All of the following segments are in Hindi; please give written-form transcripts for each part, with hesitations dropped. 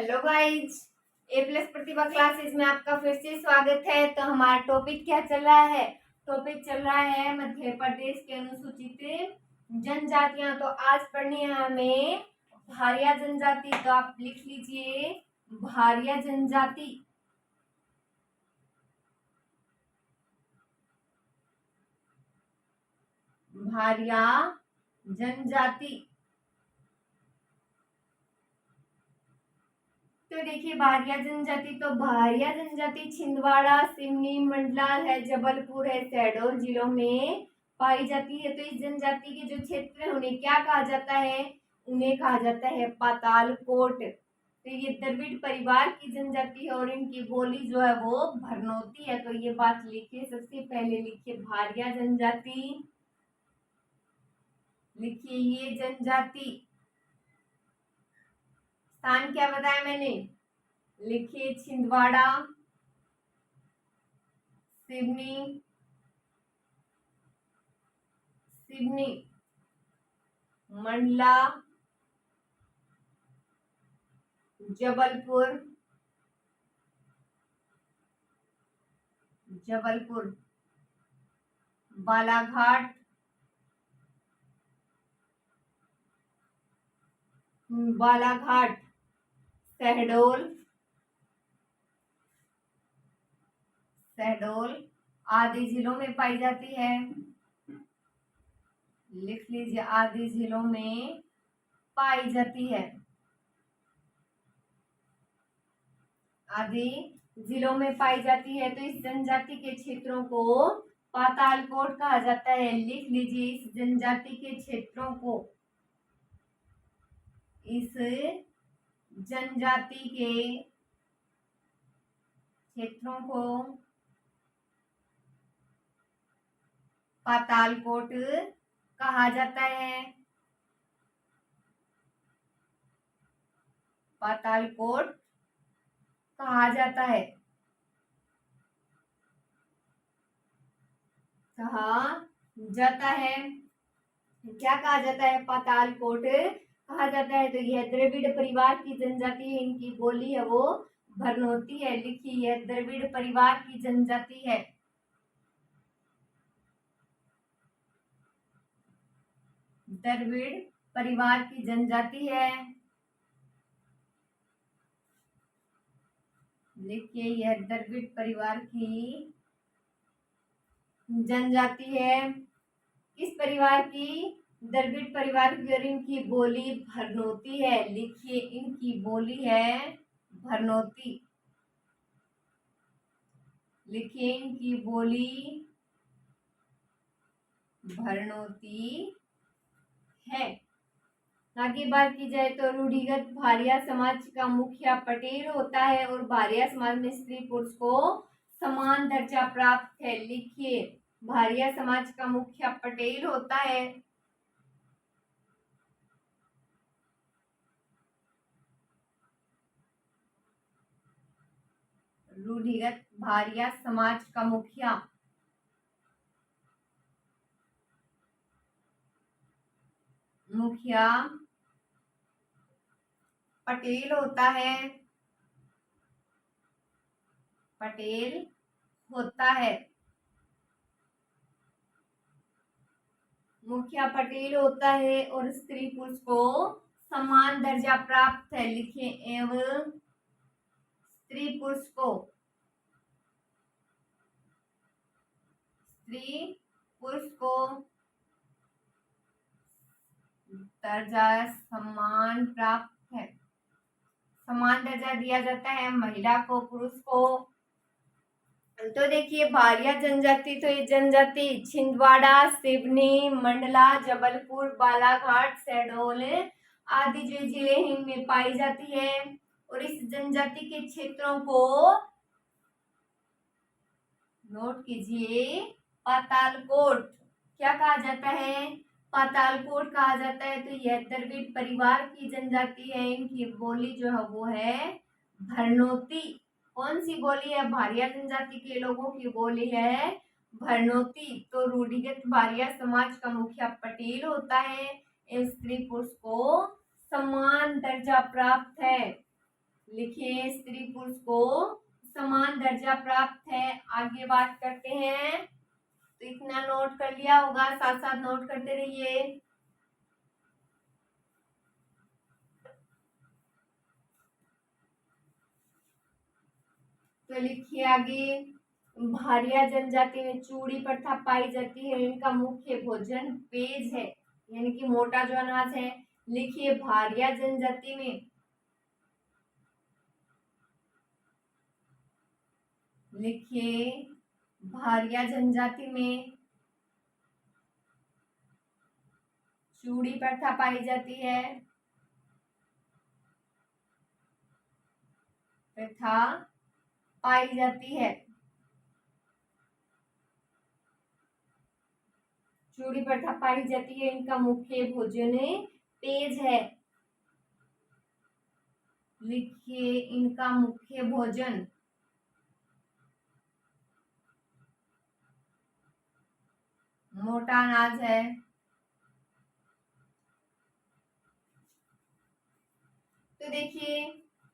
हेलो गाइज, ए प्लस प्रतिभा क्लासेस में आपका फिर से स्वागत है। तो हमारा टॉपिक क्या चल रहा है? टॉपिक चल रहा है मध्य प्रदेश के अनुसूचित जनजातियां। तो आज पढ़नी है हमें भारिया जनजाति। तो आप लिख लीजिए भारिया जनजाति। भारिया जनजाति। तो देखिए भारिया जनजाति, तो भारिया जनजाति छिंदवाड़ा, सिवनी, मंडला है, जबलपुर है, शहडोल जिलों में पाई जाती है। तो इस जनजाति के जो क्षेत्र है उन्हें क्या कहा जाता है? उन्हें कहा जाता है पातालकोट। तो ये द्रविड़ परिवार की जनजाति है और इनकी बोली जो है वो भरनोती है। तो ये बात लिखिए, सबसे पहले लिखिए भारिया जनजाति, लिखिए ये जनजाति। स्थान क्या बताया मैंने? लिखिए छिंदवाड़ा, सिवनी, सिवनी, मंडला, जबलपुर, जबलपुर, बालाघाट, बालाघाट, शहडोल, शहडोल आदि जिलों में पाई जाती है। लिख लीजिए आदि जिलों में पाई जाती है। आदि जिलों में पाई जाती है। तो इस जनजाति के क्षेत्रों को पातालकोट कहा जाता है। लिख लीजिए इस जनजाति के क्षेत्रों को, इस जनजाति के क्षेत्रों को पातालकोट कहा जाता है। पातालकोट कहा जाता है। कहा जाता है। क्या कहा जाता है? पातालकोट कहा जाता है। तो यह द्रविड़ परिवार की जनजाति है, इनकी बोली है वो भरनोती है। लिखिए यह द्रविड़ परिवार की जनजाति है। द्रविड़ परिवार की जनजाति है। लिखिए यह द्रविड़ परिवार की जनजाति है। किस परिवार की? द्रविड़ परिवार की। और इनकी बोली भरनोती है। लिखिए इनकी बोली है भरनोती। लिखिए इनकी बोली भरनोती है। आगे बात की जाए तो रूढ़िगत भारिया समाज का मुखिया पटेल होता है और भारिया समाज में स्त्री पुरुष को समान दर्जा प्राप्त है। लिखिए भारिया समाज का मुखिया पटेल होता है। रूढ़िगत भारिया समाज का मुखिया पटेल होता है। पटेल होता है। मुखिया पटेल होता है और स्त्री पुरुष को समान दर्जा प्राप्त है। लिखिए एवं स्त्री पुरुष को दर्जा समान प्राप्त है। समान दर्जा दिया जाता है महिला को, पुरुष को। तो देखिए भारिया जनजाति, तो ये जनजाति छिंदवाड़ा, सिवनी, मंडला, जबलपुर, बालाघाट, शहडोल आदि जो जिले हैं इनमें पाई जाती है। और इस जनजाति के क्षेत्रों को नोट कीजिए पातालकोट क्या कहा जाता है? पातालकोट कहा जाता है। तो यह द्रविड़ परिवार की जनजाति है, इनकी बोली जो है वो है भरनोती। कौन सी बोली है? भारिया जनजाति के लोगों की बोली है भरनोती। तो रूढ़िगत भारिया समाज का मुखिया पटेल होता है। स्त्री पुरुष को समान दर्जा प्राप्त है। लिखिए स्त्री पुरुष को समान दर्जा प्राप्त है। आगे बात करते हैं, तो इतना नोट कर लिया होगा, साथ साथ नोट करते रहिए। तो लिखिए आगे, भारिया जनजाति में चूड़ी प्रथा पाई जाती है। इनका मुख्य भोजन पेज है, यानी कि मोटा जो अनाज है। लिखिए भारिया जनजाति में, लिखिए भारिया जनजाति में चूड़ी प्रथा पाई जाती है, प्रथा पाई जाती है। चूड़ी प्रथा पाई जाती है। इनका मुख्य भोजन पेज है। लिखिए इनका मुख्य भोजन मोटा अनाज है। तो देखिए,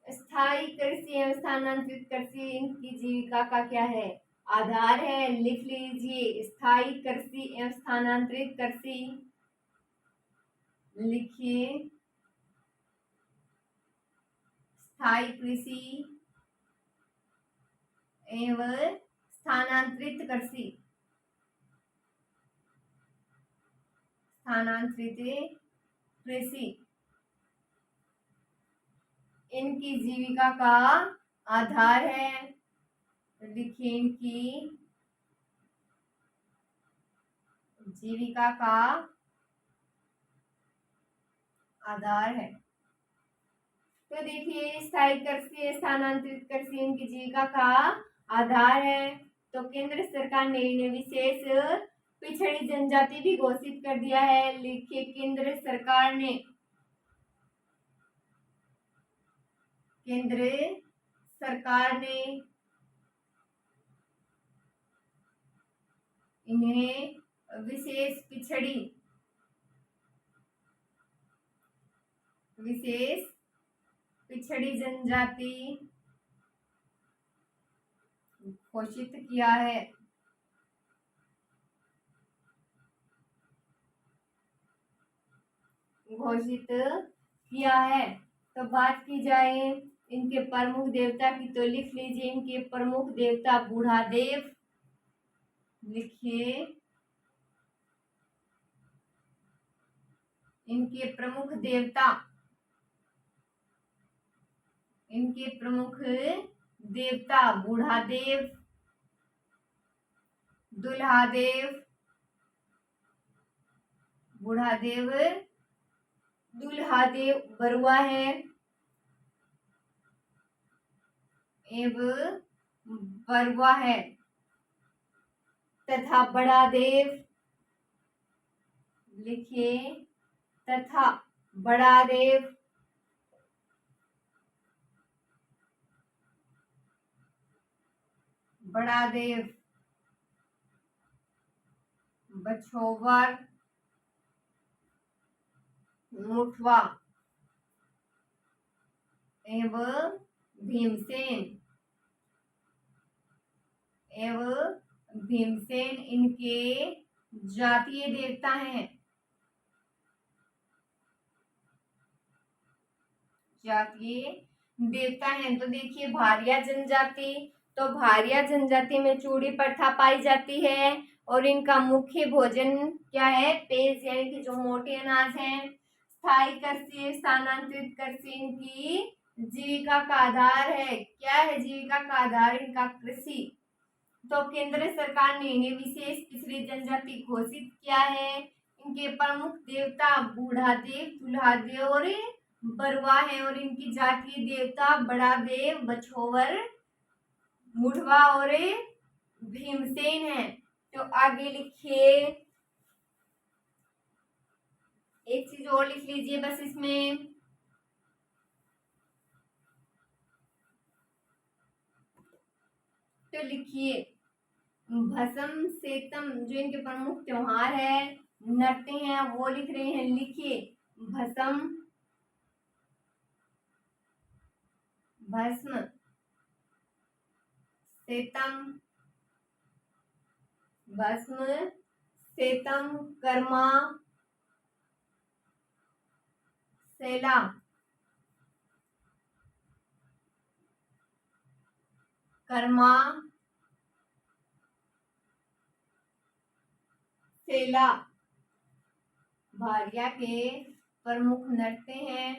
स्थायी कृषि एवं स्थानांतरित कृषि इनकी जीविका का क्या है, आधार है। लिख लीजिए स्थायी कृषि एवं स्थानांतरित कृषि। लिखिए स्थायी कृषि एवं स्थानांतरित कृषि, स्थानांतरित कृषि इनकी जीविका का आधार है। लिखिए इनकी जीविका का आधार है। तो देखिए स्थायी कृषि स्थानांतरित कृषि इनकी जीविका का आधार है। तो केंद्र सरकार ने इन्हें विशेष पिछड़ी जनजाति भी घोषित कर दिया है। लिखिए केंद्र सरकार ने, केंद्र सरकार ने इन्हें विशेष पिछड़ी, विशेष पिछड़ी जनजाति घोषित किया है। घोषित किया है। तो बात की जाए इनके प्रमुख देवता की, तो लिख लीजिए इनके प्रमुख देवता बूढ़ादेव। लिखिए इनके प्रमुख देवता, इनके प्रमुख देवता बूढ़ादेव, दुल्हादेव, बूढ़ादेव दुल्हादेव बरुआ है, एवं बरुआ है, तथा बड़ा देव। लिखिए तथा बड़ा देव, बड़ा देव बछोवर, मुठवा एवं भीमसेन, एवं भीमसेन इनके जातीय देवता हैं। जातीय देवता हैं। तो देखिए भारिया जनजाति, तो भारिया जनजाति में चूड़ी प्रथा पाई जाती है और इनका मुख्य भोजन क्या है, पेज, यानी कि जो मोटे अनाज हैं। स्थायी कृषि स्थानांतरित कृषि इनकी जीविका का आधार है। क्या है जीविका का आधार इनका, कृषि। तो केंद्र सरकार ने इन्हें विशेष पिछड़ी जनजाति घोषित किया है। इनके प्रमुख देवता बूढ़ादेव, दुल्हादेव और बरुआ है और इनकी जातीय देवता बड़ा देव, बछोवर, मुढ़वा और भीमसेन है। तो आगे लिखिए, एक चीज और लिख लीजिए बस इसमें, तो लिखिए भसम सेतम जो इनके प्रमुख त्योहार है, नृत्य हैं, वो लिख रहे हैं। लिखिए भसम, भस्म सेतम भस्म सेतम कर्मा सेला कर्मा सेला भारिया के प्रमुख नृत्य हैं।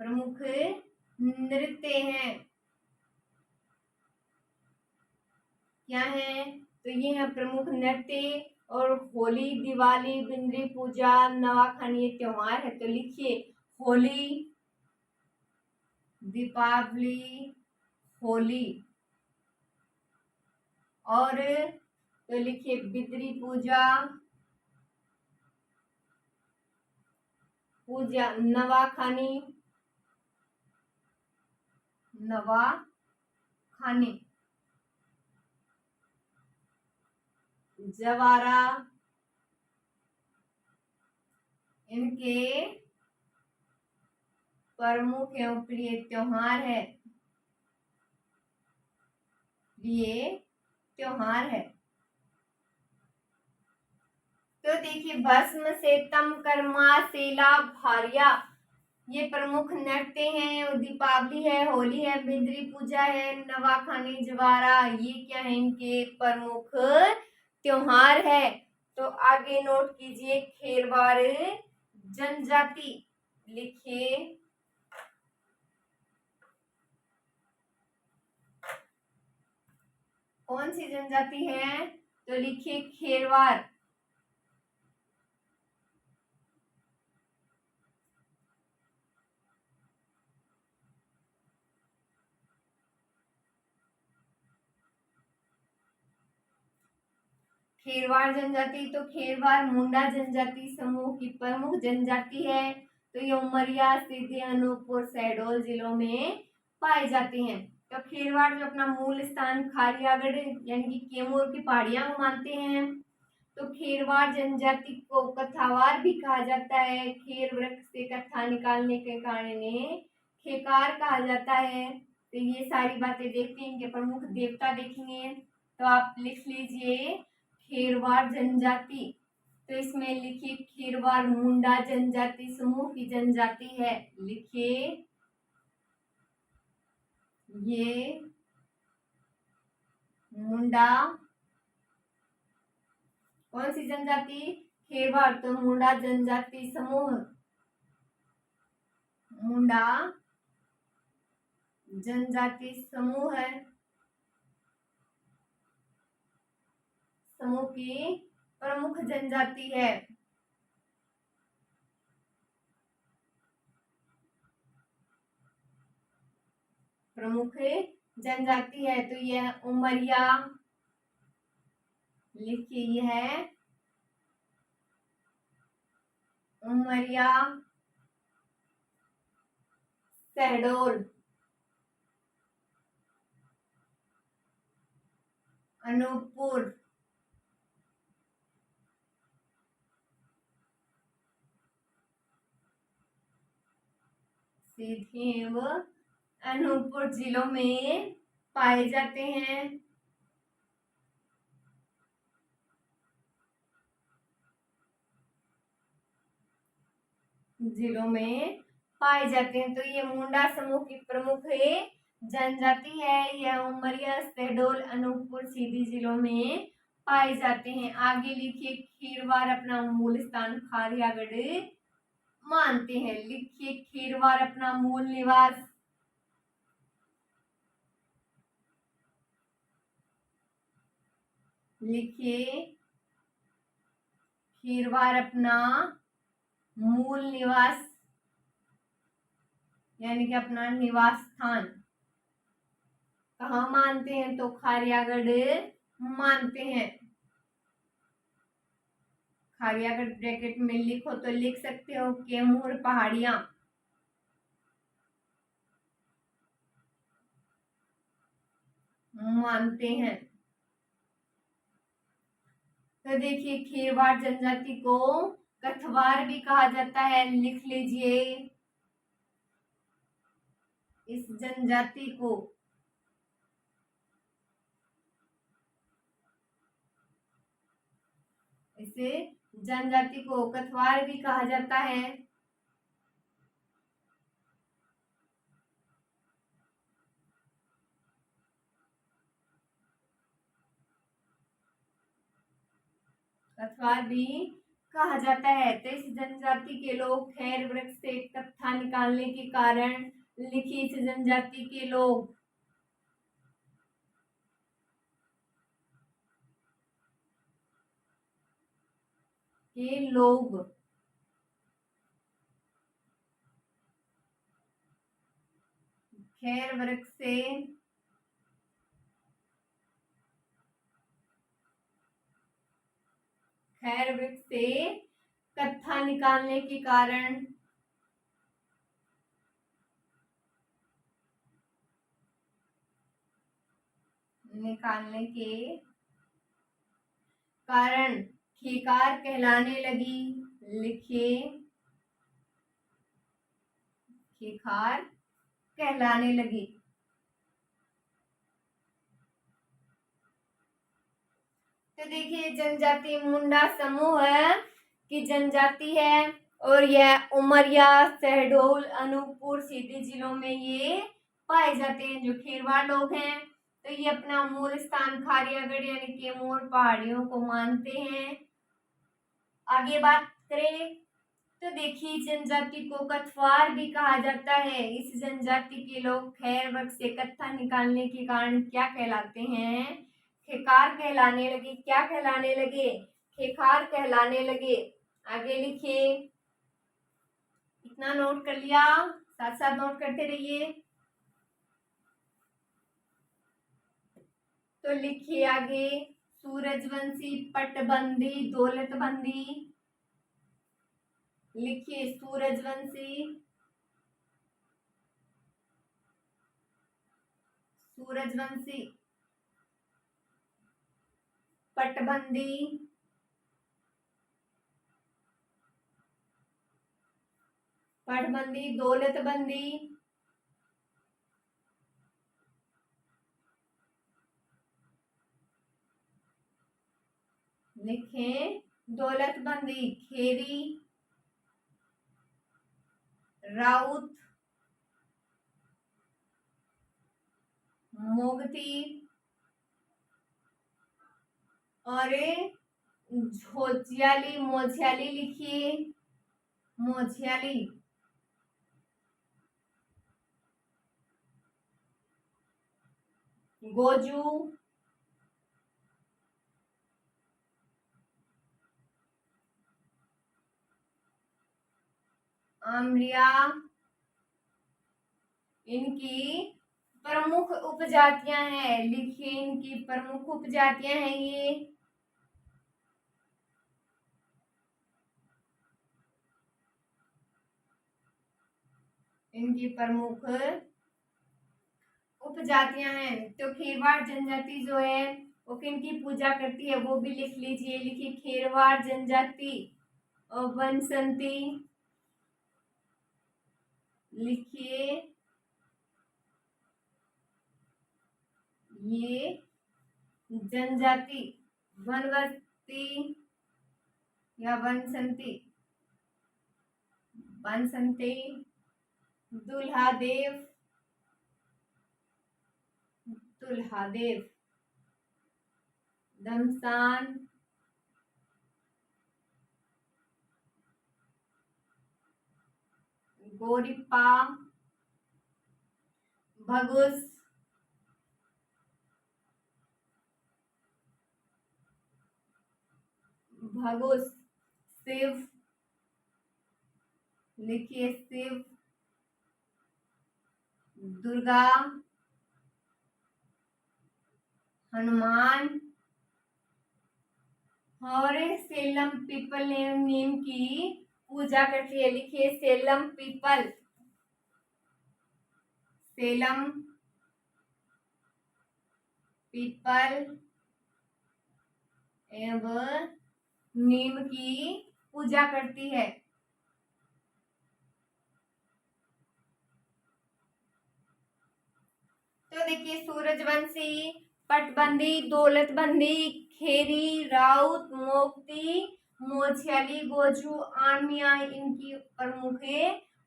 प्रमुख नृत्य हैं क्या है? तो ये है प्रमुख नृत्य। और होली, दिवाली, बिंद्री पूजा, नवाखानी ये त्योहार है। तो लिखिए होली, दीपावली, होली। और तो लिखिए बिद्री पूजा, नवाखानी, नवाखानी, जवारा इनके प्रमुख एवं प्रिय त्योहार है। प्रिय त्योहार है। तो देखिए भस्म सेतम कर्मा सेला भारिया ये प्रमुख नृत्य हैं। और दीपावली है, होली है, बिद्री पूजा है, नवाखानी, जवारा ये क्या है? इनके प्रमुख त्योहार है। तो आगे नोट कीजिए खेरवाड़ जनजाति। लिखिए कौन सी जनजाति है? तो लिखिए खेरवाड़। खेरवाड़ जनजाति, तो खेरवाड़ मुंडा जनजाति समूह की प्रमुख जनजाति है। तो ये उमरिया, सीधी, अनूपपुर, शहडोल जिलों में पाए जाते हैं। तो खेरवाड़ जो अपना मूल स्थान खारियागढ़ यानी कि कैमूर की पहाड़ियां मानते हैं। तो खेरवाड़ जनजाति को कथावार भी कहा जाता है। खेर वृक्ष से कथा निकालने के कारण इन्हें खेकार कहा जाता है। तो ये सारी बातें देखते हैं। इनके प्रमुख देवता देखेंगे। तो आप लिख लीजिए खेरवाड़ जनजाति। तो इसमें लिखिए खेरवाड़ मुंडा जनजाति समूह की जनजाति है। लिखिए ये मुंडा कौन सी जनजाति? खेरवाड़। तो मुंडा जनजाति समूह, मुंडा जनजाति समूह है, समूह की प्रमुख जनजाति है। प्रमुख जनजाति है। तो यह उमरिया, लिखिए यह है उमरिया, शहडोल, अनूपपुर, सीधी एवं अनूपपुर जिलों में पाए जाते हैं। जिलों में पाए जाते हैं। तो ये मुंडा समूह की प्रमुख जनजाति है। यह उमरिया, शहडोल, अनूपपुर, सीधी जिलों में पाए जाते हैं। आगे लिखिए खेरवाड़ अपना मूल स्थान खारियागढ़ मानते हैं। लिखिए खेरवाड़ अपना मूल निवास, लिखिए खेरवाड़ अपना मूल निवास यानी कि अपना निवास स्थान कहाँ मानते हैं? तो खारियागढ़ मानते हैं। खारियागढ़ ब्रैकेट में लिखो तो लिख सकते हो कैमूर पहाड़ियां। मानते हैं। तो देखिए खेरवाड़ जनजाति को कथवार भी कहा जाता है। लिख लीजिए इस जनजाति को इसे जनजाति को कथवार भी कहा जाता है। कथवार भी कहा जाता है। तो इस जनजाति के लोग खैर वृक्ष से कत्था निकालने के कारण, लिखिए इस जनजाति के लोग खैर वृक्ष से कत्था निकालने के कारण खेकार कहलाने लगी। लिखिए खेकार कहलाने लगी। तो देखिए जनजाति मुंडा समूह की जनजाति है और यह उमरिया, शहडोल, अनूपपुर, सीधी जिलों में ये पाए जाते हैं। जो खेरवाड़ लोग हैं तो ये अपना मूल स्थान खारियागढ़ यानी कैमूर पहाड़ियों को मानते हैं। आगे बात करें तो देखिए जनजाति को कथवार भी कहा जाता है। इस जनजाति के लोग खैर वृक्ष से कत्था निकालने के कारण क्या कहलाते हैं? खेकार कहलाने लगे। क्या कहलाने लगे? खेकार कहलाने लगे। आगे लिखिए। इतना नोट कर लिया, साथ साथ नोट करते रहिए। तो लिखिए आगे, सूरजवंशी, पटबंदी, दौलतबंदी। लिखिए सूरजवंशी, पटबंदी, दौलतबंदी। लिखें दौलतबंदी, खेरी, राउत, मोगती और झोजियाली, मोझियाली। लिखिए मोझियाली, गोजू, आमरिया। इनकी प्रमुख उपजातियां हैं। लिखिए इनकी प्रमुख उपजातियां हैं ये। इनकी प्रमुख उपजातियां हैं। तो खेरवाड़ जनजाति जो है वो किनकी पूजा करती है वो भी लिख लीजिए। लिखिए खेरवाड़ जनजाति और बनसंती। लिखिए ये जनजाति वनवती या बनसंती, दुल्हादेव, दमसान, गोरिप्पा, भगुस, शिव। लिखिए शिव, दुर्गा, हनुमान और सेलम पीपल नीम की पूजा करती है। लिखिए सेलम पीपल, एवं नीम की पूजा करती है। देखिए सूरजवंशी, पटबंदी, दौलतबंदी, खेरी, राउत, मोक्ती, मोझियाली, गोजू, आर्मिया इनकी प्रमुख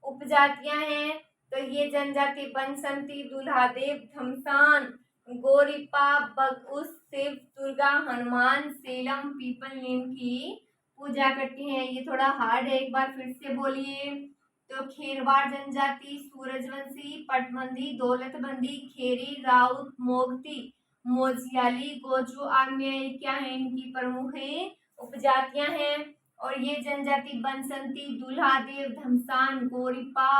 उपजातियां हैं। तो ये जनजाति बसंती, दुल्हादेव, धमसान, गोरिपा, बगउस, शिव, दुर्गा, हनुमान, सेलम, पीपल नीम की पूजा करती हैं। ये थोड़ा हार्ड है, एक बार फिर से बोलिए। तो खेरवाड़ जनजाति, सूरजवंशी, पटबंदी, दौलतबंदी, खेरी, राउत, मोगती, मोझियाली, गोजू, आर्मिया क्या है, इनकी प्रमुख उपजातियां हैं। और ये जनजाति बसंती, दुल्हादेव, धमसान, गोरिपा,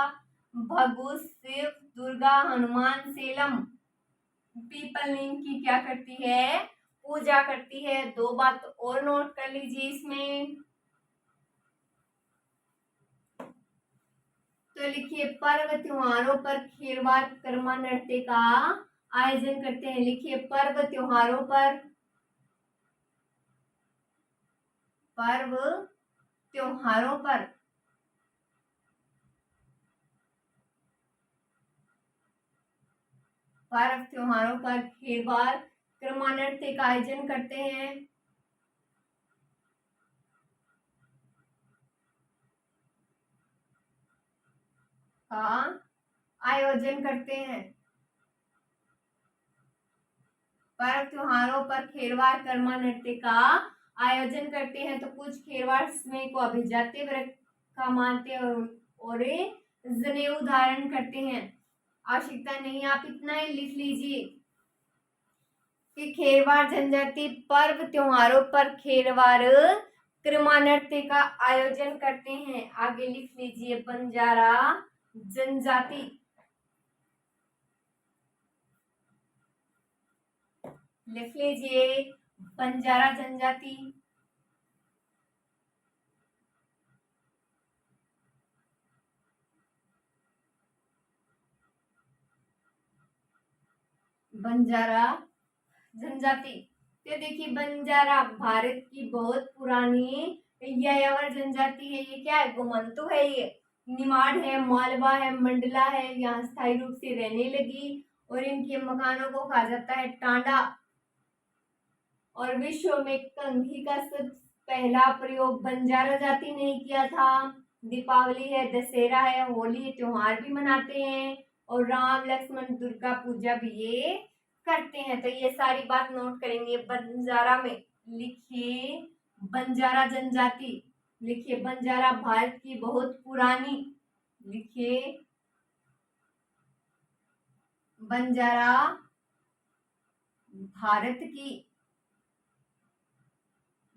भगुस, शिव, दुर्गा, हनुमान, सेलम, पीपल नीम की क्या करती है, पूजा करती है। दो बात और नोट कर लीजिए इसमें। तो लिखिए पर्व त्योहारों पर खेरवाड़ कर्मा नृत्य का आयोजन करते हैं। लिखिए पर्व त्योहारों पर, पर्व त्योहारों पर पर्व त्योहारों पर खेरवाड़ कर्मा नृत्य का आयोजन करते हैं। का आयोजन करते हैं। पर्व त्योहारों पर खेरवाड़ कर्मा नृत्य का आयोजन करते हैं। तो कुछ खेरवाड़ में को अभिजात्य वर्ग का मानते हैं और जनेऊ धारण करते हैं। आवश्यकता नहीं, आप इतना ही लिख लीजिए कि खेरवाड़ जनजाति पर्व त्योहारों पर खेरवाड़ कर्मा नृत्य का आयोजन करते हैं। आगे लिख लीजिए बंजारा जनजाति, लिख लीजिए बंजारा जनजाति। बंजारा जनजाति। तो देखिए बंजारा भारत की बहुत पुरानी यायावर जनजाति है। ये क्या है, घुमंतु है, ये निमाड़ है, मालवा है, मंडला है, यहाँ स्थायी रूप से रहने लगी। और इनके मकानों को कहा जाता है टांडा। और विश्व में कंघी का सब पहला प्रयोग बंजारा जाति ने किया था। दीपावली है, दशहरा है, होली है, त्योहार भी मनाते हैं। और राम लक्ष्मण दुर्गा पूजा भी ये करते हैं। तो ये सारी बात नोट करेंगे। बंजारा में लिखिए बंजारा जनजाति, लिखिए बंजारा भारत की बहुत पुरानी, लिखिए बंजारा भारत की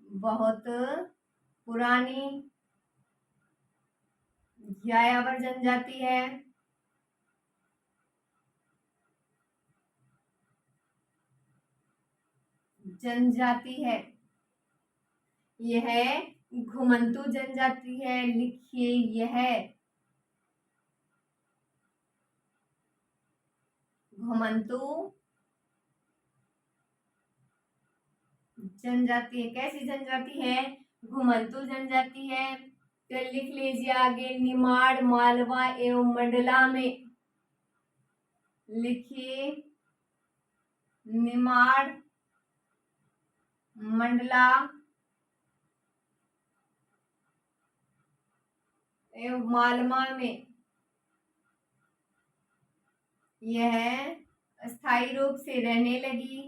बहुत पुरानी यायावर जनजाति है। जनजाति है, यह घुमंतु जनजाति है। लिखिए यह घुमंतु जनजाति है। कैसी जनजाति है, घुमंतु जनजाति है। तो लिख लीजिए आगे निमाड़, मालवा एवं मंडला में, लिखिए निमाड़, मंडला एवं मालवा में यह स्थायी रूप से रहने लगी,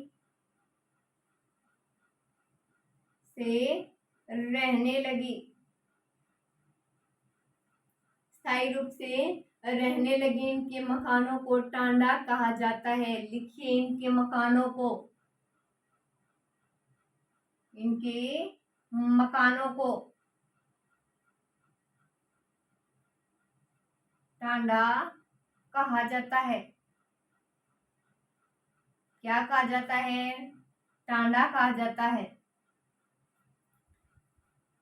स्थायी रूप से रहने लगी। इनके मकानों को टांडा कहा जाता है। लिखिए इनके मकानों को, इनके मकानों को टांडा कहा जाता है। क्या कहा जाता है, टांडा कहा जाता है।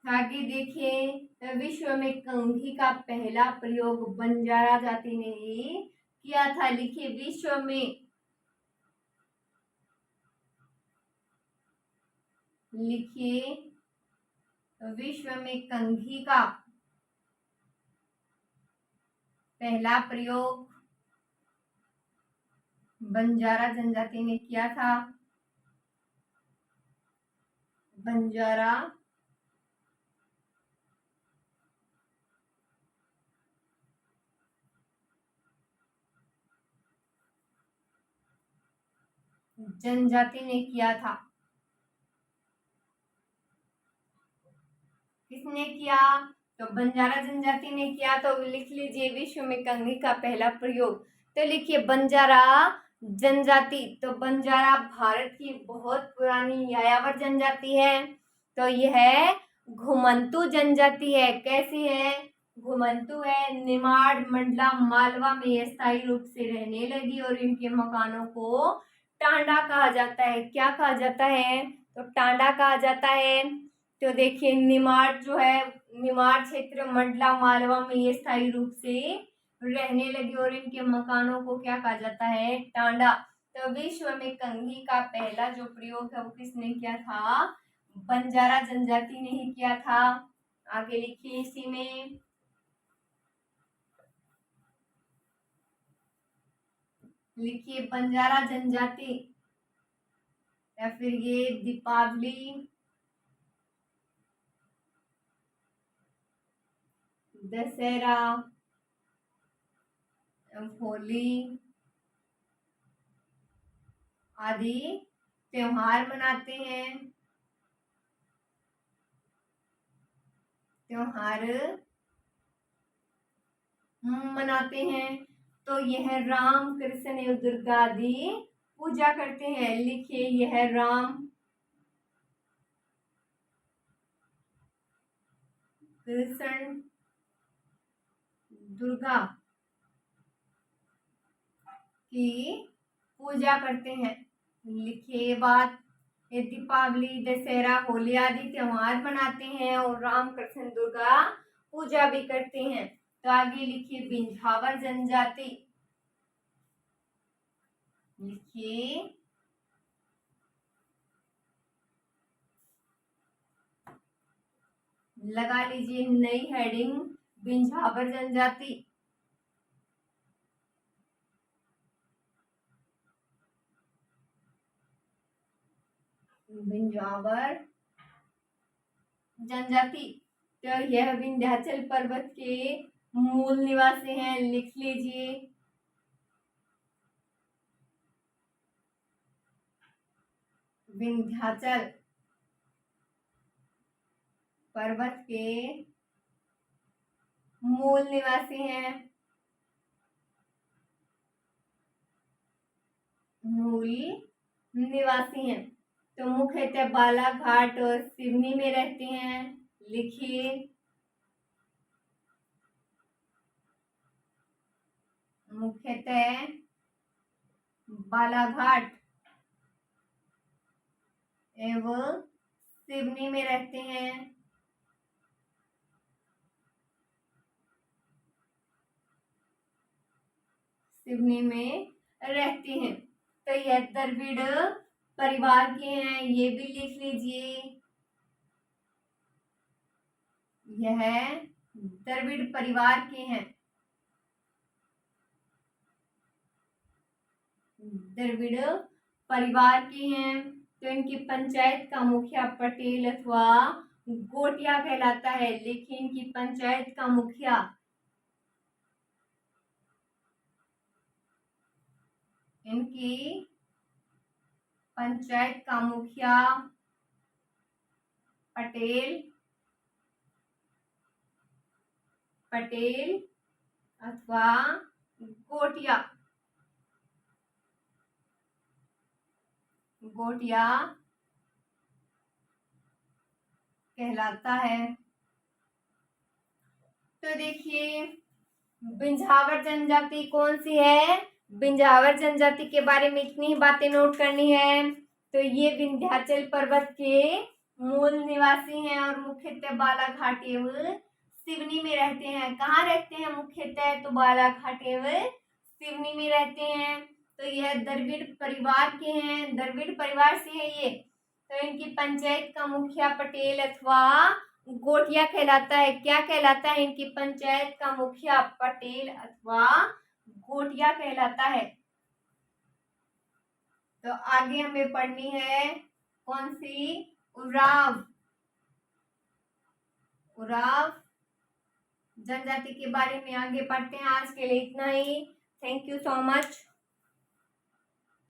आगे देखिए विश्व में कंघी का पहला प्रयोग बंजारा जाति ने ही किया था। लिखिए विश्व में, लिखिए विश्व में कंघी का पहला प्रयोग बंजारा जनजाति ने किया था। बंजारा जनजाति ने किया था। किसने किया? तो बंजारा जनजाति ने किया। तो लिख लीजिए विश्व में कंघी का पहला प्रयोग। तो लिखिए बंजारा जनजाति। तो बंजारा भारत की बहुत पुरानी यायावर जनजाति है। तो यह घुमंतू जनजाति है। कैसी है? घुमंतू है। निमाड़ मंडला मालवा में स्थायी रूप से रहने लगी और इनके मकानों को टांडा कहा जाता है। क्या कहा जाता है? तो टांडा कहा जाता है। तो देखिए निमाड़ जो है, निमाड़ क्षेत्र मंडला मालवा में ये स्थायी रूप से रहने लगी और इनके मकानों को क्या कहा जाता है? टांडा। तो विश्व में कंघी का पहला जो प्रयोग है वो किसने किया था? बंजारा जनजाति ने ही किया था। आगे लिखिए इसी में, लिखिए बंजारा जनजाति या फिर ये दीपावली, दशहरा, होली आदि त्योहार मनाते हैं। त्योहार मनाते हैं। तो यह राम कृष्ण एवं दुर्गा आदि पूजा करते हैं। लिखिए यह राम कृष्ण दुर्गा की पूजा करते हैं। लिखिए बात, ये दीपावली, दशहरा, होली आदि त्योहार मनाते हैं और राम कृष्ण दुर्गा पूजा भी करते हैं। तो आगे लिखिए बिंझावर जनजाति। लिखिए लगा लीजिए नई हेडिंग, बिंझावर जनजाति। बिंझावर जनजाति। तो यह विंध्याचल पर्वत के मूल निवासी हैं। लिख लीजिए विंध्याचल पर्वत के मूल निवासी हैं। मूल निवासी हैं। तो मुख्यतः बालाघाट और सिवनी में रहते हैं। लिखिए मुख्यतः बालाघाट एवं सिवनी में रहते हैं। सिवनी में रहते हैं। तो यह द्रविड़ परिवार के हैं, ये भी लिख लीजिए। यह द्रविड़ परिवार के हैं। द्रविड़ परिवार के हैं। तो इनकी पंचायत का मुखिया पटेल अथवा गोटिया कहलाता है। लेकिन इनकी पंचायत का मुखिया इनकी पंचायत का मुखिया पटेल अथवा गोटिया कहलाता है। तो देखिए बिंझावर जनजाति कौन सी है? बिंझावर जनजाति के बारे में इतनी ही बातें नोट करनी है। तो ये विंध्याचल पर्वत के मूल निवासी हैं और मुख्यतः बालाघाट एवं सिवनी में रहते हैं। कहाँ रहते हैं मुख्यतः? तो बालाघाट एवं सिवनी में रहते हैं। तो यह द्रविड़ परिवार के हैं। द्रविड़ परिवार से है ये। तो इनकी पंचायत का मुखिया पटेल अथवा गोटिया कहलाता है। क्या कहलाता है? इनकी पंचायत का मुखिया पटेल अथवा गोटिया कहलाता है। तो आगे हमें पढ़नी है कौन सी, उराव। उराव जनजाति के बारे में आगे पढ़ते हैं। आज के लिए इतना ही। Thank you so much.